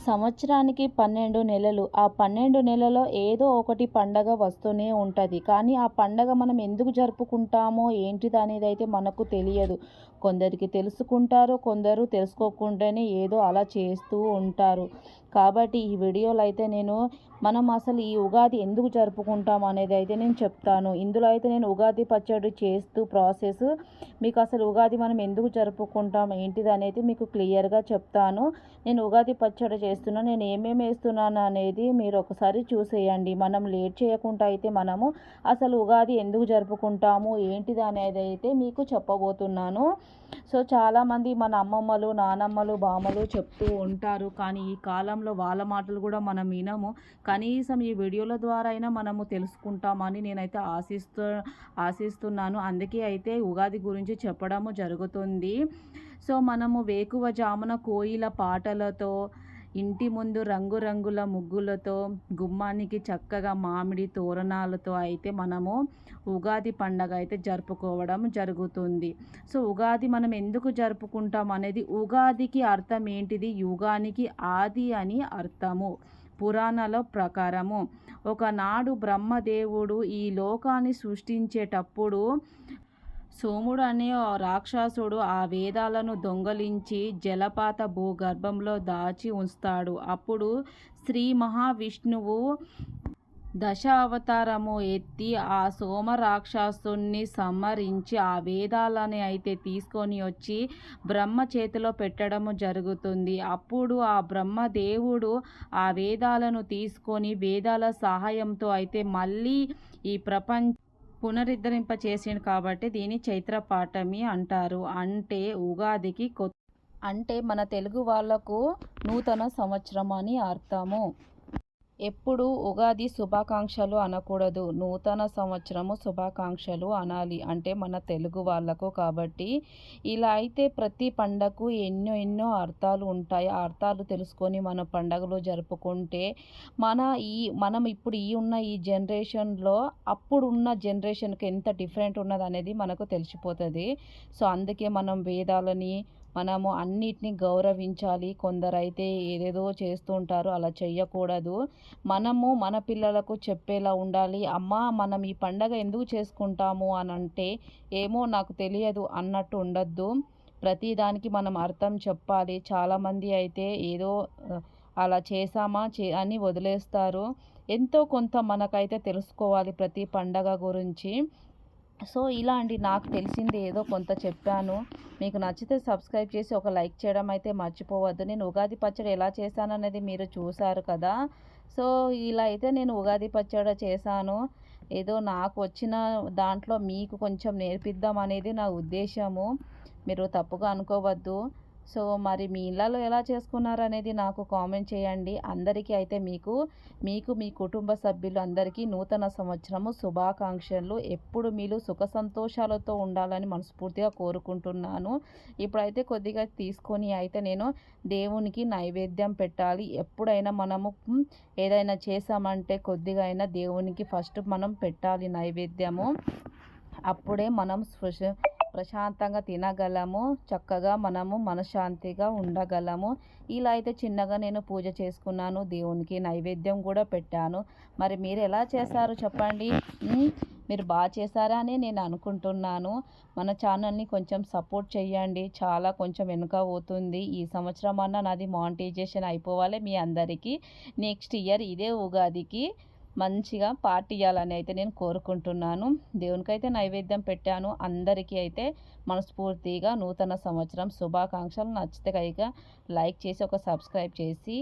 సంవత్సరానికి 12 నెలలు. ఆ 12 నెలలో ఏదో ఒకటి పండగ వస్తూనే ఉంటుంది. కానీ ఆ పండగ మనం ఎందుకు జరుపుకుంటామో ఏంటిదనేదైతే మనకు తెలియదు. కొందరికి తెలుసుకుంటారు, కొందరు తెలుసుకోకుండానే ఏదో అలా చేస్తూ ఉంటారు. కాబట్టి ఈ వీడియోలో అయితే మనం అసలు ఈ ఉగాది ఎందుకు జరుపుకుంటాం అనేది అయితే నేను చెప్తాను. ఇందులో అయితే నేను ఉగాది పచ్చడి చేస్తూ ప్రాసెస్ మీకు అసలు ఉగాది మనం ఎందుకు జరుపుకుంటాం ఏంటిది అనేది మీకు క్లియర్గా చెప్తాను. నేను ఉగాది పచ్చడి చేస్తున్నాను, నేను ఏమేమి వేస్తున్నాను అనేది మీరు ఒకసారి చూసేయండి. మనం లేట్ చేయకుండా అయితే మనము అసలు ఉగాది ఎందుకు జరుపుకుంటాము ఏంటిది అనేది అయితే మీకు చెప్పబోతున్నాను. సో చాలామంది మన అమ్మమ్మలు, నానమ్మలు, బామ్మలు చెప్తూ ఉంటారు. కానీ ఈ కాలంలో వాళ్ళ మాటలు కూడా మనం వినము. కనీసం ఈ వీడియోల ద్వారా అయినా మనము తెలుసుకుంటామని నేనైతే ఆశిస్తున్నాను. అందుకే అయితే ఉగాది గురించి చెప్పడము జరుగుతుంది. సో మనము వేకువజామున కోయిల పాటలతో, ఇంటి ముందు రంగురంగుల ముగ్గులతో, గుమ్మానికి చక్కగా మామిడి తోరణాలతో అయితే మనము ఉగాది పండగ అయితే జరుపుకోవడం జరుగుతుంది. సో ఉగాది మనం ఎందుకు జరుపుకుంటాం అనేది, ఉగాదికి అర్థం ఏంటిది, యుగానికి ఆది అని అర్థము. పురాణాల ప్రకారము ఒకనాడు బ్రహ్మదేవుడు ఈ లోకాన్ని సృష్టించేటప్పుడు సోముడు అనే రాక్షసుడు ఆ వేదాలను దొంగలించి జలపాత భూగర్భంలో దాచి ఉంచుతాడు. అప్పుడు శ్రీ మహావిష్ణువు దశ అవతారము ఎత్తి ఆ సోమ రాక్షసుని సంహరించి ఆ వేదాలని అయితే తీసుకొని వచ్చి బ్రహ్మ చేతిలో పెట్టడము జరుగుతుంది. అప్పుడు ఆ బ్రహ్మదేవుడు ఆ వేదాలను తీసుకొని వేదాల సహాయంతో అయితే మళ్ళీ ఈ పునరుద్ధరింప చేసిండు. కాబట్టి దీన్ని చైత్రపాఠమి అంటారు. అంటే ఉగాదికి అంటే మన తెలుగు వాళ్ళకు నూతన సంవత్సరం అని అర్థము. ఎప్పుడు ఉగాది శుభాకాంక్షలు అనకూడదు, నూతన సంవత్సరము శుభాకాంక్షలు అనాలి. అంటే మన తెలుగు వాళ్ళకు. కాబట్టి ఇలా అయితే ప్రతి పండగకు ఎన్నో అర్థాలు ఉంటాయి. ఆ అర్థాలు తెలుసుకొని మన పండగలు జరుపుకుంటే మనం ఇప్పుడు ఈ జనరేషన్లో అప్పుడున్న జనరేషన్కి ఎంత డిఫరెంట్ ఉన్నది అనేది మనకు తెలిసిపోతుంది. సో అందుకే మనం వేదాలని మనము అన్నిటిని గౌరవించాలి. కొందరైతే ఏదేదో చేస్తూ ఉంటారు, అలా చెయ్యకూడదు. మనము మన పిల్లలకు చెప్పేలా ఉండాలి. అమ్మ మనం ఈ పండగ ఎందుకు చేసుకుంటాము అని అంటే, ఏమో నాకు తెలియదు అన్నట్టు ఉండొద్దు. ప్రతిదానికి మనం అర్థం చెప్పాలి. చాలామంది అయితే ఏదో అలా చేసామా అని వదిలేస్తారు. ఎంతో కొంత మనకైతే తెలుసుకోవాలి ప్రతి పండగ గురించి. సో ఇలాంటి నాకు తెలిసింది ఏదో కొంత చెప్పాను. మీకు నచ్చితే సబ్స్క్రైబ్ చేసి ఒక లైక్ చేయడం అయితే మర్చిపోవద్దు. నేను ఉగాది పచ్చడి ఎలా చేశాననేది మీరు చూసారు కదా. సో ఇలా అయితే నేను ఉగాది పచ్చడి చేశాను. ఏదో నాకు వచ్చిన దాంట్లో మీకు కొంచెం నేర్పిద్దాం అనేది నా ఉద్దేశము. మీరు తప్పుగా అనుకోవద్దు. సో మరి మీ ఇళ్ళలో ఎలా చేసుకున్నారు అనేది నాకు కామెంట్ చేయండి. అందరికీ అయితే మీకు మీ కుటుంబ సభ్యులు అందరికీ నూతన సంవత్సరము శుభాకాంక్షలు. ఎప్పుడు మీరు సుఖ సంతోషాలతో ఉండాలని మనస్ఫూర్తిగా కోరుకుంటున్నాను. ఇప్పుడైతే కొద్దిగా తీసుకొని అయితే నేను దేవునికి నైవేద్యం పెట్టాలి. ఎప్పుడైనా మనము ఏదైనా చేసామంటే కొద్దిగా అయినా దేవునికి ఫస్ట్ మనం పెట్టాలి నైవేద్యము. అప్పుడే మనం ప్రశాంతంగా తినగలము, చక్కగా మనము మనశ్శాంతిగా ఉండగలము. ఇలా అయితే చిన్నగా నేను పూజ చేసుకున్నాను, దేవునికి నైవేద్యం కూడా పెట్టాను. మరి మీరు ఎలా చేశారు చెప్పండి. మీరు బాగా చేశారా అని నేను అనుకుంటున్నాను. మన ఛానల్ని కొంచెం సపోర్ట్ చేయండి. చాలా కొంచెం వెనుక పోతుంది. ఈ సంవత్సరం అన్నా నాది మానిటైజేషన్ అయిపోవాలి మీ అందరికీ. నెక్స్ట్ ఇయర్ ఇదే ఉగాదికి మంచిగా పార్టీ ఇవ్వాలని అయితే నేను కోరుకుంటున్నాను. దేవునికైతే నైవేద్యం పెట్టాను. అందరికీ అయితే మనస్ఫూర్తిగా నూతన సంవత్సరం శుభాకాంక్షలు. నచ్చితే కనుక లైక్ చేసి ఒక సబ్స్క్రైబ్ చేసి